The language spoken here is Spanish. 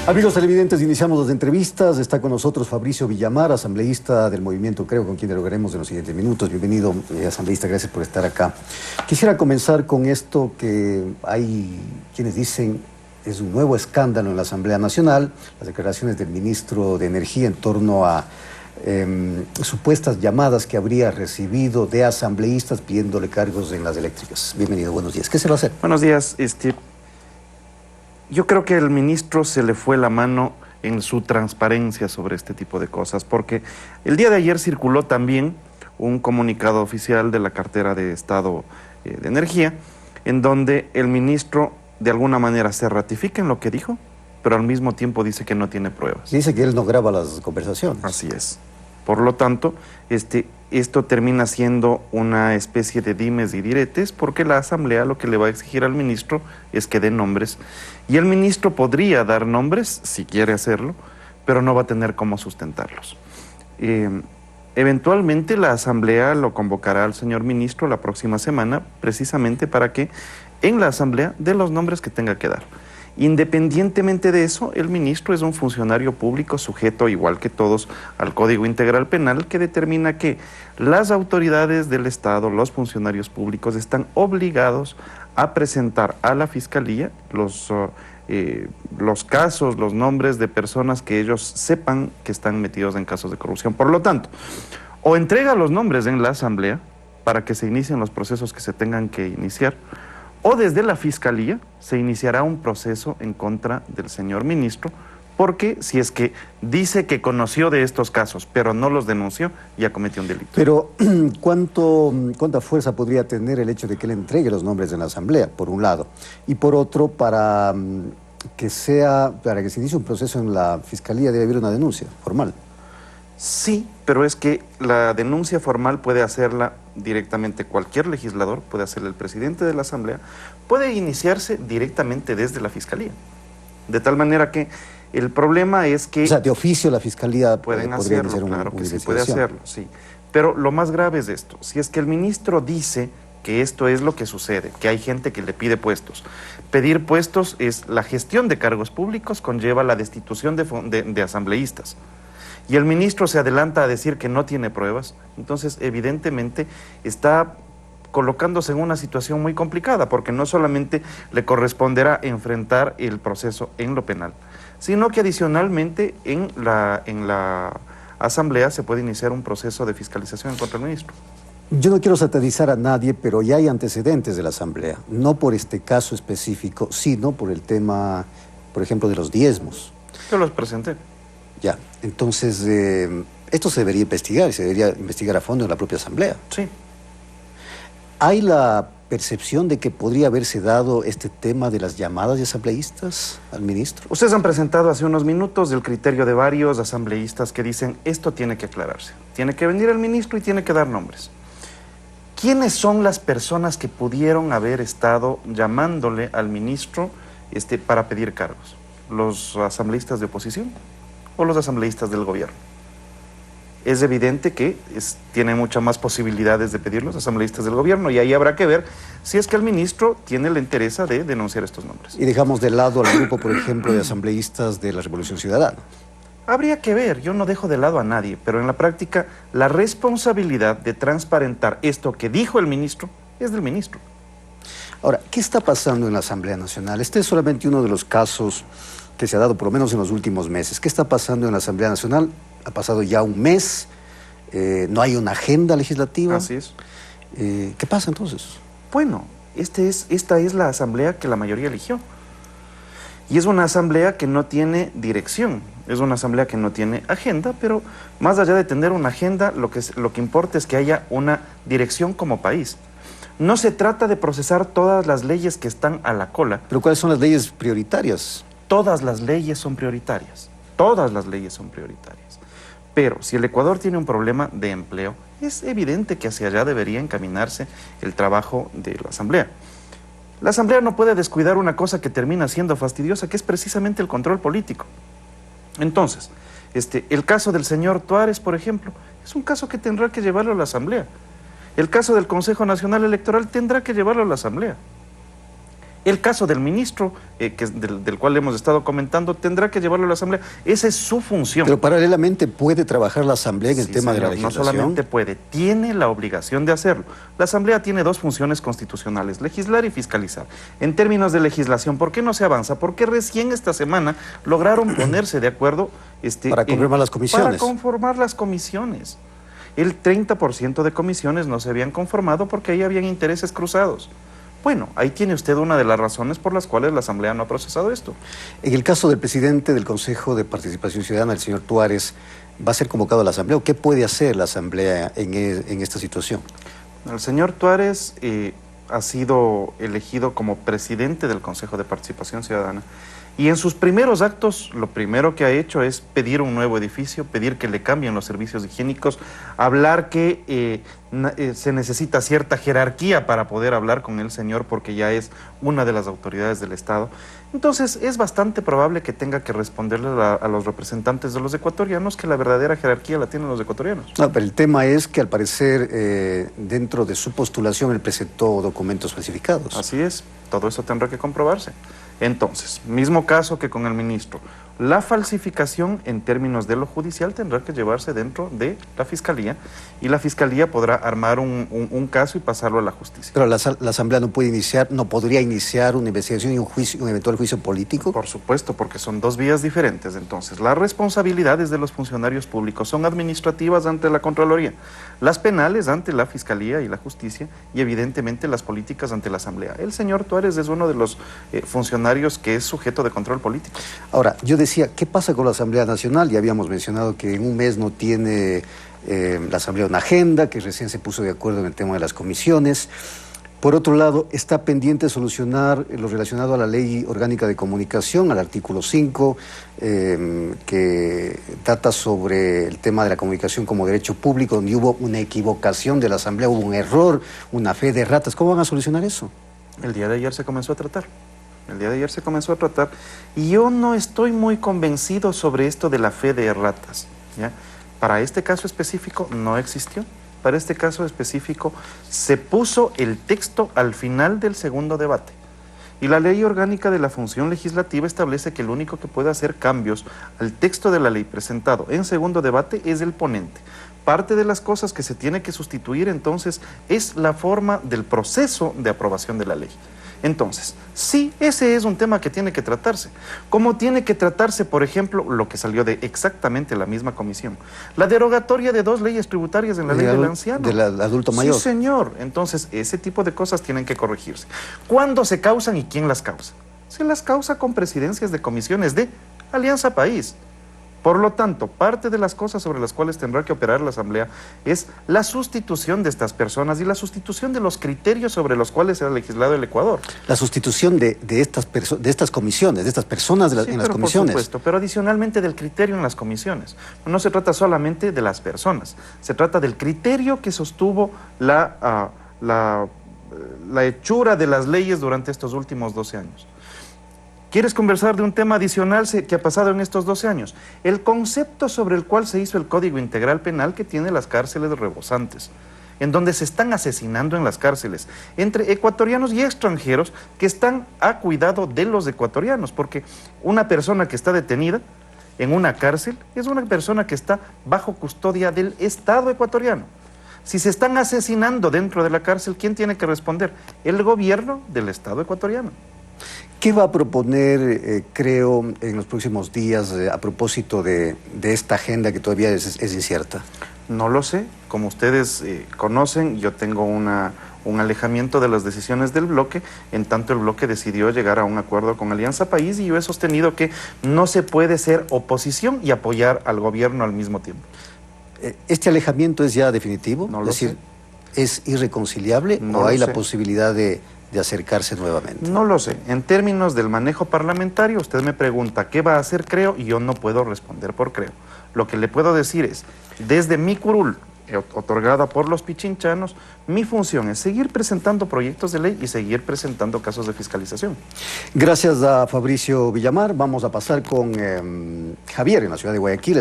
Amigos televidentes, iniciamos las entrevistas. Está con nosotros Fabricio Villamar, asambleísta del movimiento Creo, con quien dialogaremos en los siguientes minutos. Bienvenido, asambleísta, gracias por estar acá. Quisiera comenzar con esto que hay quienes dicen es un nuevo escándalo en la Asamblea Nacional, las declaraciones del ministro de Energía en torno a supuestas llamadas que habría recibido de asambleístas pidiéndole cargos en las eléctricas. Bienvenido, buenos días. ¿Qué se va a hacer? Buenos días. Yo creo que al ministro se le fue la mano en su transparencia sobre este tipo de cosas, porque el día de ayer circuló también un comunicado oficial de la cartera de Estado de Energía, en donde el ministro de alguna manera se ratifica en lo que dijo, pero al mismo tiempo dice que no tiene pruebas. Dice que él no graba las conversaciones. Así es. Por lo tanto, esto termina siendo una especie de dimes y diretes, porque la Asamblea lo que le va a exigir al ministro es que dé nombres. Y el ministro podría dar nombres, si quiere hacerlo, pero no va a tener cómo sustentarlos. Eventualmente la Asamblea lo convocará al señor ministro la próxima semana, precisamente para que en la Asamblea dé los nombres que tenga que dar. Independientemente de eso, el ministro es un funcionario público sujeto, igual que todos, al Código Integral Penal, que determina que las autoridades del Estado, los funcionarios públicos, están obligados a presentar a la Fiscalía los casos, los nombres de personas que ellos sepan que están metidos en casos de corrupción. Por lo tanto, o entrega los nombres en la Asamblea para que se inicien los procesos que se tengan que iniciar, o desde la Fiscalía se iniciará un proceso en contra del señor ministro, porque si es que dice que conoció de estos casos, pero no los denunció, ya cometió un delito. Pero, ¿cuánta fuerza podría tener el hecho de que él entregue los nombres en la Asamblea, por un lado? Y por otro, para que se inicie un proceso en la Fiscalía debe haber una denuncia formal. Sí, pero es que la denuncia formal puede hacerla directamente cualquier legislador, puede hacerla el presidente de la Asamblea, puede iniciarse directamente desde la Fiscalía. De tal manera que el problema es que... O sea, de oficio la Fiscalía pueden podría hacerlo, iniciar claro una que sí, puede investigación. hacerlo, sí. Pero lo más grave es esto, si es que el ministro dice que esto es lo que sucede, que hay gente que le pide puestos. Pedir puestos es la gestión de cargos públicos, conlleva la destitución de asambleístas. Y el ministro se adelanta a decir que no tiene pruebas, entonces evidentemente está colocándose en una situación muy complicada, porque no solamente le corresponderá enfrentar el proceso en lo penal, sino que adicionalmente en la Asamblea se puede iniciar un proceso de fiscalización contra el ministro. Yo no quiero satanizar a nadie, pero ya hay antecedentes de la Asamblea, no por este caso específico, sino por el tema, por ejemplo, de los diezmos. Yo los presenté. Ya, entonces, esto se debería investigar, y se debería investigar a fondo en la propia Asamblea. Sí. ¿Hay la percepción de que podría haberse dado este tema de las llamadas de asambleístas al ministro? Ustedes han presentado hace unos minutos el criterio de varios asambleístas que dicen esto tiene que aclararse. Tiene que venir el ministro y tiene que dar nombres. ¿Quiénes son las personas que pudieron haber estado llamándole al ministro para pedir cargos? ¿Los asambleístas de oposición o los asambleístas del gobierno? Es evidente que tiene muchas más posibilidades de pedir los asambleístas del gobierno, y ahí habrá que ver si es que el ministro tiene la interés de denunciar estos nombres. Y dejamos de lado al grupo, por ejemplo, de asambleístas de la Revolución Ciudadana. Habría que ver, yo no dejo de lado a nadie, pero en la práctica la responsabilidad de transparentar esto que dijo el ministro es del ministro. Ahora, ¿qué está pasando en la Asamblea Nacional? Este es solamente uno de los casos que se ha dado por lo menos en los últimos meses. ¿Qué está pasando en la Asamblea Nacional? Ha pasado ya un mes, no hay una agenda legislativa. Así es. ¿Qué pasa entonces? Bueno, esta es la asamblea que la mayoría eligió. Y es una asamblea que no tiene dirección, es una asamblea que no tiene agenda, pero más allá de tener una agenda, lo que importa es que haya una dirección como país. No se trata de procesar todas las leyes que están a la cola. ¿Pero cuáles son las leyes prioritarias? Todas las leyes son prioritarias, todas las leyes son prioritarias. Pero si el Ecuador tiene un problema de empleo, es evidente que hacia allá debería encaminarse el trabajo de la Asamblea. La Asamblea no puede descuidar una cosa que termina siendo fastidiosa, que es precisamente el control político. Entonces, el caso del señor Tuárez, por ejemplo, es un caso que tendrá que llevarlo a la Asamblea. El caso del Consejo Nacional Electoral tendrá que llevarlo a la Asamblea. El caso del ministro, del cual hemos estado comentando, tendrá que llevarlo a la Asamblea. Esa es su función. Pero paralelamente puede trabajar la Asamblea en el tema de la legislación. No solamente puede, tiene la obligación de hacerlo. La Asamblea tiene dos funciones constitucionales, legislar y fiscalizar. En términos de legislación, ¿por qué no se avanza? Porque recién esta semana lograron ponerse de acuerdo para conformar las comisiones. Para conformar las comisiones. El 30% de comisiones no se habían conformado porque ahí habían intereses cruzados. Bueno, ahí tiene usted una de las razones por las cuales la Asamblea no ha procesado esto. En el caso del presidente del Consejo de Participación Ciudadana, el señor Tuárez, ¿va a ser convocado a la Asamblea o qué puede hacer la Asamblea en esta situación? El señor Tuárez ha sido elegido como presidente del Consejo de Participación Ciudadana y en sus primeros actos lo primero que ha hecho es pedir un nuevo edificio, pedir que le cambien los servicios higiénicos, hablar que se necesita cierta jerarquía para poder hablar con el señor porque ya es una de las autoridades del Estado. Entonces es bastante probable que tenga que responderle a los representantes de los ecuatorianos que la verdadera jerarquía la tienen los ecuatorianos. No, pero el tema es que al parecer dentro de su postulación él presentó documentos falsificados. Así es, todo eso tendrá que comprobarse. Entonces, mismo caso que con el ministro, la falsificación en términos de lo judicial tendrá que llevarse dentro de la Fiscalía y la Fiscalía podrá armar un caso y pasarlo a la justicia. Pero la Asamblea no podría iniciar una investigación y un eventual juicio político. Por supuesto, porque son dos vías diferentes. Entonces, las responsabilidades de los funcionarios públicos son administrativas ante la Contraloría, las penales ante la Fiscalía y la Justicia y evidentemente las políticas ante la Asamblea. El señor Tuárez es uno de los funcionarios que es sujeto de control político. Ahora, yo decía, ¿qué pasa con la Asamblea Nacional? Ya habíamos mencionado que en un mes no tiene la Asamblea una agenda, que recién se puso de acuerdo en el tema de las comisiones. Por otro lado, está pendiente de solucionar lo relacionado a la Ley Orgánica de Comunicación, al artículo 5, que trata sobre el tema de la comunicación como derecho público, donde hubo una equivocación de la Asamblea, hubo un error, una fe de ratas. ¿Cómo van a solucionar eso? El día de ayer se comenzó a tratar. Y yo no estoy muy convencido sobre esto de la fe de ratas, ¿ya? Para este caso específico no existió. Para este caso específico se puso el texto al final del segundo debate. Y la Ley Orgánica de la Función Legislativa establece que el único que puede hacer cambios al texto de la ley presentado en segundo debate es el ponente. Parte de las cosas que se tiene que sustituir entonces es la forma del proceso de aprobación de la ley. Entonces, sí, ese es un tema que tiene que tratarse. Como tiene que tratarse, por ejemplo, lo que salió de exactamente la misma comisión. La derogatoria de 2 leyes tributarias en la ley del anciano. Del adulto mayor. Sí, señor. Entonces, ese tipo de cosas tienen que corregirse. ¿Cuándo se causan y quién las causa? Se las causa con presidencias de comisiones de Alianza País. Por lo tanto, parte de las cosas sobre las cuales tendrá que operar la Asamblea es la sustitución de estas personas y la sustitución de los criterios sobre los cuales se ha legislado el Ecuador. La sustitución de estas comisiones, de estas personas en las comisiones. Por supuesto, pero adicionalmente del criterio en las comisiones. No se trata solamente de las personas, se trata del criterio que sostuvo la hechura de las leyes durante estos últimos 12 años. ¿Quieres conversar de un tema adicional que ha pasado en estos 12 años? El concepto sobre el cual se hizo el Código Integral Penal que tiene las cárceles rebosantes, en donde se están asesinando en las cárceles, entre ecuatorianos y extranjeros que están a cuidado de los ecuatorianos, porque una persona que está detenida en una cárcel es una persona que está bajo custodia del Estado ecuatoriano. Si se están asesinando dentro de la cárcel, ¿quién tiene que responder? El gobierno del Estado ecuatoriano. ¿Qué va a proponer, creo, en los próximos días a propósito de esta agenda que todavía es incierta? No lo sé. Como ustedes conocen, yo tengo un alejamiento de las decisiones del bloque, en tanto el bloque decidió llegar a un acuerdo con Alianza País y yo he sostenido que no se puede ser oposición y apoyar al gobierno al mismo tiempo. ¿Este alejamiento es ya definitivo? No lo sé. ¿Es irreconciliable o hay la posibilidad de acercarse nuevamente? No lo sé. En términos del manejo parlamentario, usted me pregunta qué va a hacer Creo y yo no puedo responder por Creo. Lo que le puedo decir es, desde mi curul, otorgada por los pichinchanos, mi función es seguir presentando proyectos de ley y seguir presentando casos de fiscalización. Gracias a Fabricio Villamar. Vamos a pasar con Javier en la ciudad de Guayaquil.